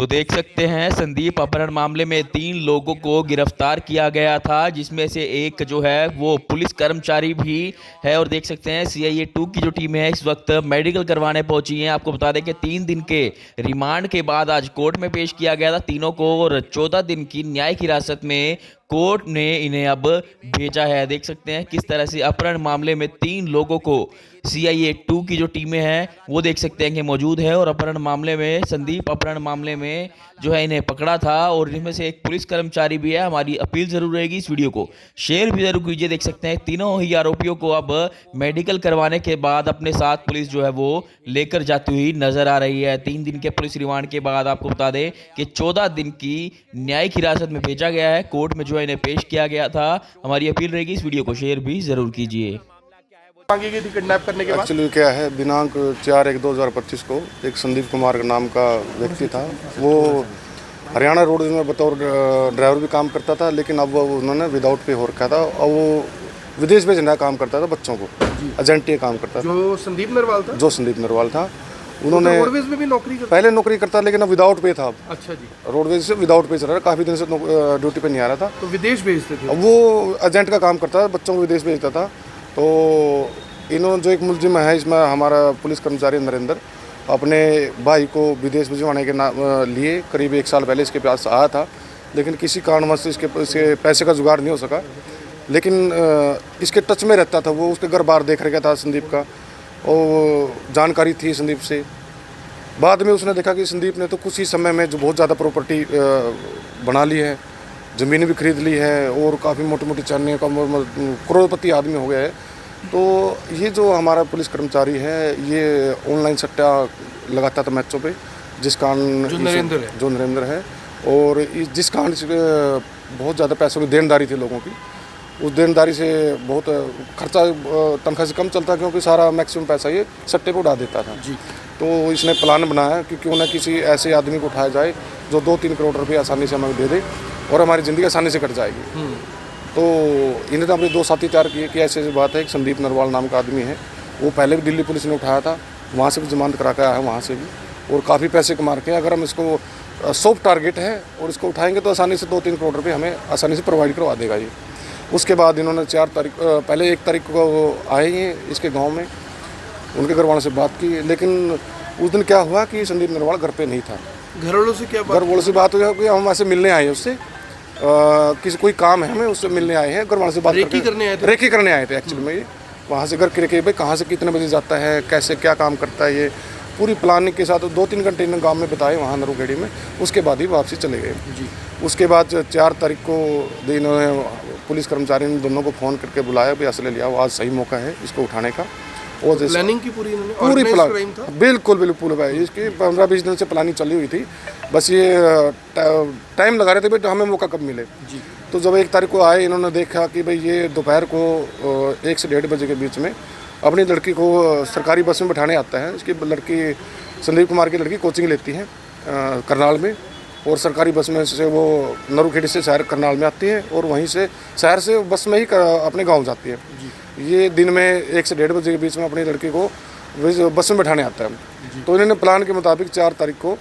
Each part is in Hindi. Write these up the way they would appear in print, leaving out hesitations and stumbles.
तो देख सकते हैं संदीप अपहरण मामले में 3 लोगों को गिरफ्तार किया गया था, जिसमें से एक जो है वो पुलिस कर्मचारी भी है। और देख सकते हैं सीआईए 2 की जो टीम है इस वक्त मेडिकल करवाने पहुंची है। आपको बता दें कि 3 दिन के रिमांड के बाद आज कोर्ट में पेश किया गया था तीनों को, और 14 दिन की न्यायिक हिरासत में कोर्ट ने इन्हें अब भेजा है। देख सकते हैं किस तरह से अपहरण मामले में 3 लोगों को सीआईए 2 की जो टीमें हैं वो देख सकते हैं कि मौजूद है, और अपहरण मामले में संदीप अपहरण मामले में जो है इन्हें पकड़ा था, और इनमें से एक पुलिस कर्मचारी भी है। हमारी अपील जरूर रहेगी इस वीडियो को शेयर भी जरूर कीजिए। देख सकते हैं तीनों ही आरोपियों को अब मेडिकल करवाने के बाद अपने साथ पुलिस जो है वो लेकर जाती हुई नजर आ रही है। 3 दिन के पुलिस रिमांड के बाद आपको बता दें कि 14 दिन की न्यायिक हिरासत में भेजा गया है। कोर्ट में जो है इन्हें पेश किया गया था। हमारी अपील रहेगी इस वीडियो को शेयर भी जरूर कीजिए। मांगी गई थी किडनैप करने के बाद। एक्चुअली क्या है, दिनांक 4/1/2025 को एक संदीप कुमार नाम का व्यक्ति था। वो हरियाणा रोड में बतौर ड्राइवर भी काम करता था, लेकिन अब वो उन्होंने विदाउट पे हो रखा था और वो विदेश भेजने का काम करता था बच्चों को, एजेंट काम करता था। जो संदीप नरवाल था उन्होंने रोडवेज में भी नौकरी करता। पहले नौकरी करता, लेकिन अब विदाउट पे था। अब अच्छा जी। रोडवेज से विदाउट पे चल रहा है, काफ़ी दिन से ड्यूटी पे नहीं आ रहा था। तो विदेश भेजते थे। अब वो एजेंट का काम करता था, बच्चों को विदेश भेजता था। तो इन्होंने जो एक मुलजिम है इसमें, हमारा पुलिस कर्मचारी नरेंद्र अपने भाई को विदेश भिजवाने के लिए करीब 1 साल पहले इसके पास आया था, लेकिन किसी कारणवश इसके पैसे का जुगाड़ नहीं हो सका। लेकिन इसके टच में रहता था, वो उसके घर बार देख रखा था संदीप का, और जानकारी थी संदीप से। बाद में उसने देखा कि संदीप ने तो कुछ ही समय में जो बहुत ज़्यादा प्रॉपर्टी बना ली है, ज़मीन भी खरीद ली है, और काफ़ी मोटी मोटी चाने का करोड़पति आदमी हो गया है। तो ये जो हमारा पुलिस कर्मचारी है ये ऑनलाइन सट्टा लगाता था मैचों पे, जिस कारण जो नरेंद्र है, और जिस कारण बहुत ज़्यादा पैसों की देनदारी थी लोगों की। उस देनदारी से बहुत खर्चा तनख्वाह से कम चलता, क्योंकि सारा मैक्सिमम पैसा ये सट्टे पे उड़ा देता था जी। तो इसने प्लान बनाया कि क्यों ना किसी ऐसे आदमी को उठाया जाए जो 2-3 करोड़ रुपये आसानी से हमें दे दे और हमारी ज़िंदगी आसानी से कट जाएगी। तो इन्हें अपने 2 साथी तैयार किए कि ऐसी बात है, एक संदीप नरवाल नाम का आदमी है, वो पहले भी दिल्ली पुलिस ने उठाया था, वहाँ से भी जमानत करा के आया है वहाँ से भी, और काफ़ी पैसे कमा के। अगर हम इसको सॉफ्ट टारगेट है और इसको उठाएंगे तो आसानी से 2-3 करोड़ रुपये हमें आसानी से प्रोवाइड करवा देगा ये। उसके बाद इन्होंने 4 तारीख पहले 1 तारीख को आए हैं इसके गाँव में, उनके घर वालों से बात की, लेकिन उस दिन क्या हुआ कि संदीप नरवाल घर पर नहीं था। घर वालों से क्या बात? घर वालों से बात हुई कि हम ऐसे मिलने आए उससे, किसी कोई काम है हमें, उससे मिलने आए हैं। घर वालों से बात रेकी करने आए थे एक्चुअली में। ये वहाँ से घर के भाई कहाँ से कितने बजे जाता है, कैसे क्या काम करता है, ये पूरी प्लानिंग के साथ 2-3 घंटे इन्होंने गाँव में बिताए वहाँ नरूखेड़ी में। उसके बाद ही वापसी चले गए जी। उसके बाद 4 तारीख को इन्होंने पुलिस कर्मचारी ने दोनों को फ़ोन करके बुलाया, भी असले लिया, आज सही मौका है इसको उठाने का। और तो प्लानिंग की पूरी प्लान बिल्कुल भाई, इसकी 15-20 दिन से प्लानिंग चली हुई थी। बस ये टाइम लगा रहे थे भाई हमें मौका कब मिले जी। तो जब 1 तारीख को आए, इन्होंने देखा कि भाई ये दोपहर को 1 से 1:30 बजे के बीच में अपनी लड़की को सरकारी बस में बैठाने आता है। इसकी लड़की संदीप कुमार की लड़की कोचिंग लेती है करनाल में, और सरकारी बस में से वो नरूखेड़ी से शहर करनाल में आती है, और वहीं से शहर से बस में ही अपने गाँव जाती है। ये दिन में 1 से 1:30 बजे के बीच में अपनी लड़की को बस में बैठाने आता है। तो इन्होंने प्लान के मुताबिक 4 तारीख को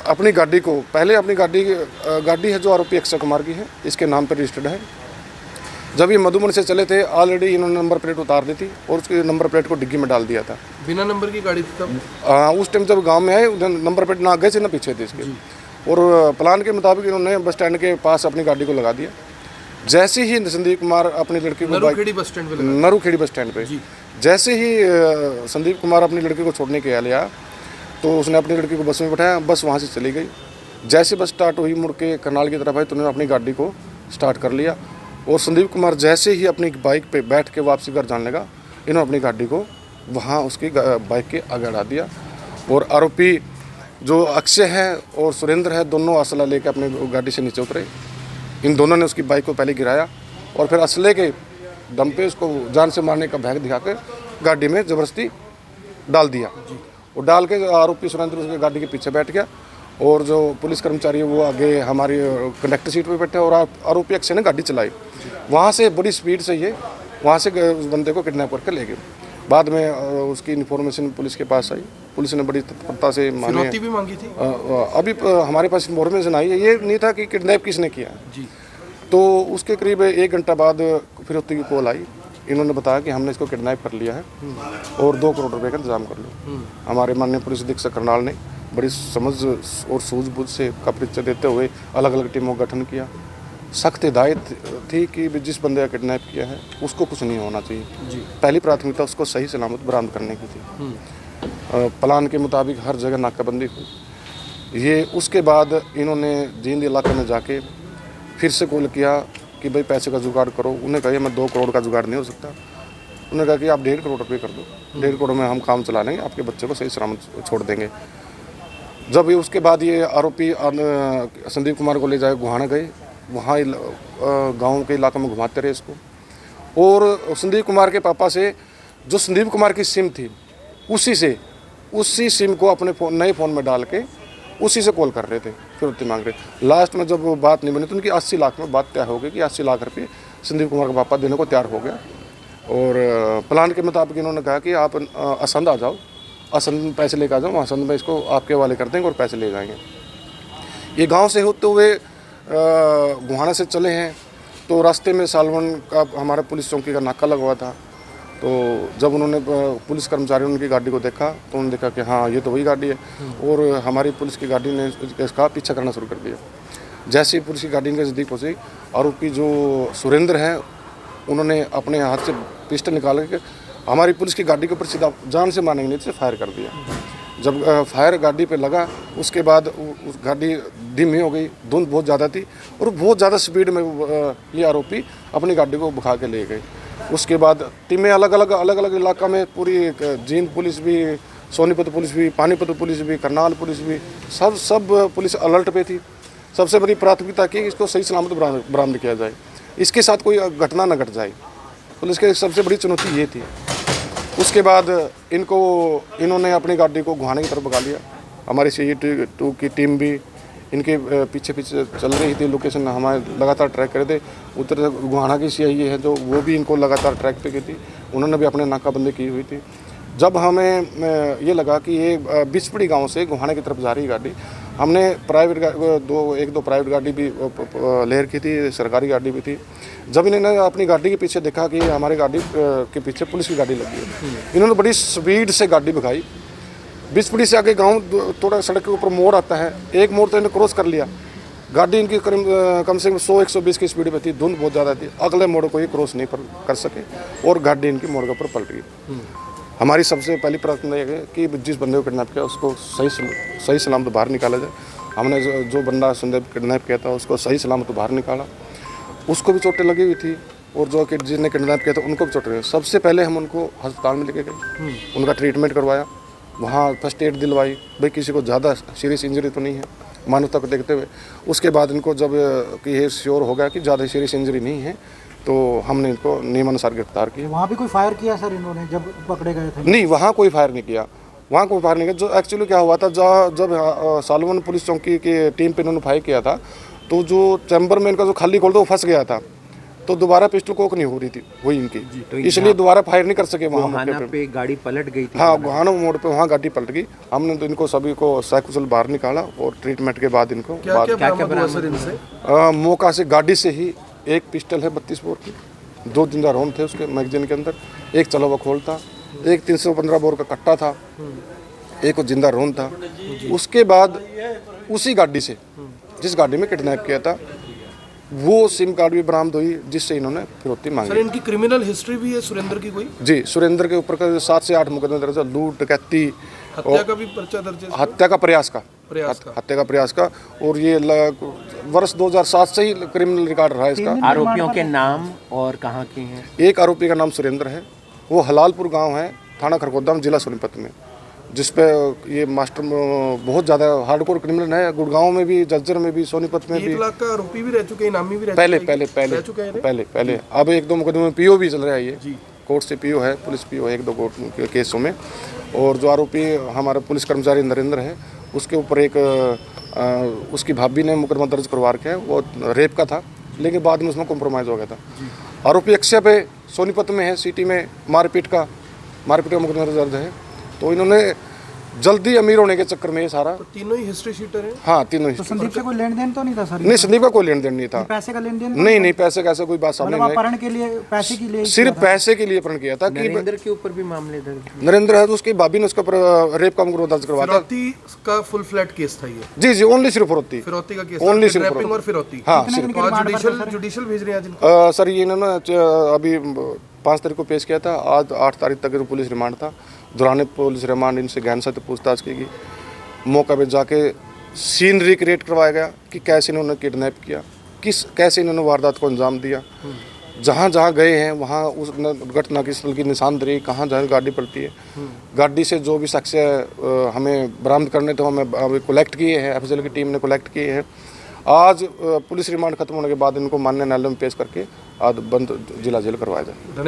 अपनी गाड़ी को, पहले अपनी गाड़ी है जो आरोपी अक्षय कुमार की है, इसके नाम पर रजिस्टर्ड है। जब ये मधुबन से चले थे ऑलरेडी इन्होंने नंबर प्लेट उतार दी थी और उसकी नंबर प्लेट को डिग्गी में डाल दिया था। बिना नंबर की गाड़ी थी तब? उस टाइम जब गाँव में आए उधर नंबर प्लेट ना आगे से ना पीछे थे इसके। और प्लान के मुताबिक इन्होंने बस स्टैंड के पास अपनी गाड़ी को लगा दिया। जैसे ही संदीप कुमार अपनी लड़की को नरूखेड़ी बस स्टैंड पे जैसे ही संदीप कुमार अपनी लड़की को छोड़ने के आया, तो उसने अपनी लड़की को बस में बैठाया, बस वहाँ से चली गई। जैसे बस स्टार्ट हुई, मुड़ के करनाल की तरफ आई, तो उन्होंने अपनी गाड़ी को स्टार्ट कर लिया, और संदीप कुमार जैसे ही अपनी बाइक पे बैठ के वापसी घर जाने लगा, इन्होंने अपनी गाड़ी को वहाँ उसकी बाइक के आगे अड़ा दिया। और आरोपी जो अक्षय है और सुरेंद्र है, दोनों असला लेकर अपनी गाड़ी से नीचे उतरे। इन दोनों ने उसकी बाइक को पहले गिराया और फिर असले के दम पे उसको जान से मारने का भैग दिखाकर गाड़ी में ज़बरदस्ती डाल दिया। और डाल के आरोपी सुरेंद्र उसके गाड़ी के पीछे बैठ गया, और जो पुलिस कर्मचारी है वो आगे हमारी कंडक्टर सीट पे बैठे, और आरोपी अक्षय ने गाड़ी चलाई। वहाँ से बड़ी स्पीड से ये वहाँ से उस बंदे को किडनैप करके ले गए। बाद में उसकी इन्फॉर्मेशन पुलिस के पास आई, पुलिस ने बड़ी तत्परता से माने। फिरौती भी मांगी थी अभी हमारे पास इन्फॉर्मेशन आई है, ये नहीं था कि किडनैप किसने किया जी। तो उसके करीब 1 घंटा बाद फिरौती की कॉल आई। इन्होंने बताया कि हमने इसको किडनैप कर लिया है और 2 करोड़ रुपए का इंतजाम कर लो। हमारे माननीय पुलिस अधीक्षक करनाल ने बड़ी समझ और सूझबूझ से का परिचय देते हुए अलग अलग टीमों का गठन किया। सख्त हिदायत थी कि जिस बंदे का किडनैप किया है उसको कुछ नहीं होना चाहिए जी। पहली प्राथमिकता उसको सही सलामत बरामद करने की थी। प्लान के मुताबिक हर जगह नाकाबंदी हुई। ये उसके बाद इन्होंने जींद इलाके में जाके फिर से कॉल किया कि भाई पैसे का जुगाड़ करो। उन्हें कहा मैं 2 करोड़ का जुगाड़ नहीं हो सकता। उन्होंने कहा कि आप 1.5 करोड़ रुपये कर दो, 1.5 करोड़ में हम काम चला लेंगे, आपके बच्चे को सही सलामत छोड़ देंगे। जब ये उसके बाद ये आरोपी संदीप कुमार को ले जाए गुहाना गए, वहाँ गाँव के इलाके में घुमाते रहे इसको। और संदीप कुमार के पापा से जो संदीप कुमार की सिम थी उसी सिम को अपने नए फ़ोन में डाल के उसी से कॉल कर रहे थे, फिरौती मांग रहे। लास्ट में जब वो बात नहीं बनी तो उनकी 80 लाख में बात तय हो गई कि 80 लाख रुपये संदीप कुमार का पापा देने को तैयार हो गया। और प्लान के मुताबिक इन्होंने कहा कि आप असंध आ जाओ, असंध पैसे लेकर आ जाओ, असंध में इसको आपके हवाले कर देंगे और पैसे ले जाएंगे। ये गांव से होते हुए गुहाना से चले हैं तो रास्ते में सालवन का हमारा पुलिस चौकी का नाका लगा हुआ था। तो जब उन्होंने पुलिस कर्मचारियों ने उनकी गाड़ी को देखा तो उन्होंने देखा कि हाँ ये तो वही गाड़ी है। और हमारी पुलिस की गाड़ी ने इसका पीछा करना शुरू कर दिया। जैसे ही पुलिस की गाड़ी के नज़दीक पहुँची, आरोपी जो सुरेंद्र हैं उन्होंने अपने हाथ से पिस्टल निकाल के हमारी पुलिस की गाड़ी के ऊपर सीधा जान से मारने के नीचे फायर कर दिया। जब फायर गाड़ी पे लगा उसके बाद उस गाड़ी धीमी हो गई, धुंध बहुत ज़्यादा थी और बहुत ज़्यादा स्पीड में ये आरोपी अपनी गाड़ी को भगा के ले गए। उसके बाद टीमें अलग अलग इलाका में पूरी जींद पुलिस भी, सोनीपत पुलिस भी, पानीपत पुलिस भी, करनाल पुलिस भी, सब पुलिस अलर्ट पे थी। सबसे बड़ी प्राथमिकता की इसको सही सलामत बरामद किया जाए, इसके साथ कोई घटना न घट जाए। पुलिस की सबसे बड़ी चुनौती ये थी। उसके बाद इन्होंने अपनी गाड़ी को गुहाने की तरफ भगा लिया। हमारी CE2 की टीम भी इनके पीछे चल रही थी। लोकेशन हमारे लगातार ट्रैक कर थे। उधर गुहाना की CI है जो वो भी इनको लगातार ट्रैक पे की थी, उन्होंने भी अपने नाकाबंदी की हुई थी। जब हमें ये लगा कि ये बिचपड़ी गांव से गुहाना की तरफ जा रही गाड़ी, हमने एक दो प्राइवेट गाड़ी भी ले रखी थी, सरकारी गाड़ी भी थी। जब इन्होंने अपनी गाड़ी के पीछे देखा कि हमारी गाड़ी के पीछे पुलिस की गाड़ी लगी है, इन्होंने बड़ी स्पीड से गाड़ी भगाई। बिचपड़ी से आगे गांव थोड़ा सड़क के ऊपर मोड़ आता है, एक मोड़ तो इन्हें क्रॉस कर लिया। गाड़ी इनकी कम से कम 100-120 की स्पीड में थी, धुंध बहुत ज़्यादा थी। अगले मोड़ को ही क्रॉस नहीं कर सके और गाड़ी इनकी मोड़ के ऊपर पलट गई। हमारी सबसे पहली प्राथमिकता यह है कि जिस बंदे को किडनैप किया उसको सही सलामत बाहर निकाला जाए। हमने जो बंदा संदीप किडनैप किया था उसको सही सलामत बाहर निकाला। उसको भी चोटें लगी हुई थी और जो जिसने किडनैप किया था उनको भी चोटें लगी। सबसे पहले हम उनको अस्पताल में लेके गए, उनका ट्रीटमेंट करवाया, वहाँ फर्स्ट एड दिलवाई, भाई किसी को ज़्यादा सीरियस इंजरी तो नहीं है, मानवता को देखते हुए। उसके बाद इनको जब कि ये श्योर हो गया कि ज़्यादा सीरियस इंजरी नहीं है तो हमने इनको नियमानुसार गिरफ्तार किया। वहाँ भी कोई फायर किया सर इन्होंने जब पकड़े गए थे? नहीं, वहाँ कोई फायर नहीं किया, वहाँ कोई फायर नहीं किया। जो एक्चुअली क्या हुआ था, जब सालवन पुलिस चौकी की टीम पे इन्होंने फायर किया था तो जो चैम्बर में इनका जो खाली खोल था वो फंस गया था, तो दोबारा पिस्टल कोक नहीं हो रही थी वही इनकी, तो इसलिए दोबारा फायर नहीं कर सके। वहाँ पे गाड़ी पलट गई थी। हाँ, गुहाना मोड़ पे वहाँ गाड़ी पलट गई। हमने तो इनको सभी को सकुशल बाहर निकाला और ट्रीटमेंट के बाद इनको क्या बरामद हुआ सर इनसे? मौका से गाड़ी से ही एक पिस्टल है 32 बोर की, 2 जिंदा रोन थे उसके मैगजीन के अंदर, एक चला हुआ खोल था, एक 315 बोर का कट्टा था, एक जिंदा रोन था। उसके बाद उसी गाड़ी से जिस गाड़ी में किडनैप किया था वो सिम कार्ड भी बरामद हुई जिससे इन्होंने फिरौती मांगी। सर इनकी क्रिमिनल हिस्ट्री भी है सुरेंद्र की कोई? जी, सुरेंद्र के ऊपर 7 से 8 मुकदमे दर्ज है, लूट, डकैती, हत्या का भी पर्चा दर्ज है, हत्या का प्रयास का। और ये वर्ष 2007 से ही क्रिमिनल रिकॉर्ड रहा है इसका। आरोपियों के नाम और कहाँ के हैं? एक आरोपी का नाम सुरेंद्र है, वो हलालपुर गांव है, थाना खरगोदाम, जिला सोनीपत में, जिसपे ये मास्टर बहुत ज़्यादा हार्डकोर क्रिमिनल है। गुड़गांव में भी, जज्जर में भी, सोनीपत में भी। 1 लाख का आरोपी भी रह चुके, इनामी भी रह पहले अब 1-2 मुकदमे में PO भी चल रहा है ये जी। कोर्ट से PO है, पुलिस PO है 1-2 कोर्ट के केसों में। और जो आरोपी हमारा पुलिस कर्मचारी नरेंद्र है उसके ऊपर एक उसकी भाभी ने मुकदमा दर्ज करवा रखा है, वो रेप का था लेकिन बाद में उसमें कॉम्प्रोमाइज़ हो गया था। आरोपी अक्षय पे सोनीपत में है, सिटी में मारपीट का, मारपीट का मुकदमा दर्ज है। तो इन्होंने जल्दी अमीर होने के चक्कर में ये सारा, तो तीनों ही हिस्ट्री शीटर हैं। हाँ तीनों तो ही। संदीप से कोई लेन देन तो नहीं था सर? नहीं, संदीप का कोई लेन देन नहीं था। पैसे का लेन देन? नहीं, पैसे का ऐसा कोई बात सामने मतलब नहीं अपहरण के लिए, पैसे के लिए? है, सिर्फ पैसे के लिए अपहरण किया था। कि नरेंद्र के ऊपर भी मामले दर्ज? नरेंद्र है तो उसकी भाभी ने उसका रेप का मुकदमा दर्ज करवाया था। फिरौती का फुल फ्लैट केस था ये। जी जी, ओनली सिर्फ फिरौती फिरौती का केस, Only सिर्फ किडनैपिंग और फिरौती। हाँ कितने दिन के और रिमांड पर थे सर? जुडिशियल भेज रहे हैं आज इनको। सर ये इन्होंने अभी 5 तारीख को पेश किया था, आज 8 तारीख तक पुलिस रिमांड था। दौरान पुलिस रिमांड इनसे गहन से पूछताछ की गई, मौका पे जाके सीन रिक्रिएट करवाया गया कि कैसे इन्होंने किडनैप किया, कैसे इन्होंने वारदात को अंजाम दिया, जहाँ जहाँ गए हैं वहाँ उस घटना की स्थल की निशानदेही, कहाँ जहाँ गाड़ी पलटी है, गाड़ी से जो भी शख्स हमें बरामद करने थे हमें अभी कलेक्ट किए हैं, एफएसएल की टीम ने कलेक्ट किए हैं। आज पुलिस रिमांड खत्म होने के बाद इनको माननीय न्यायालय में पेश करके आज बंद जिला जेल करवाया जाए।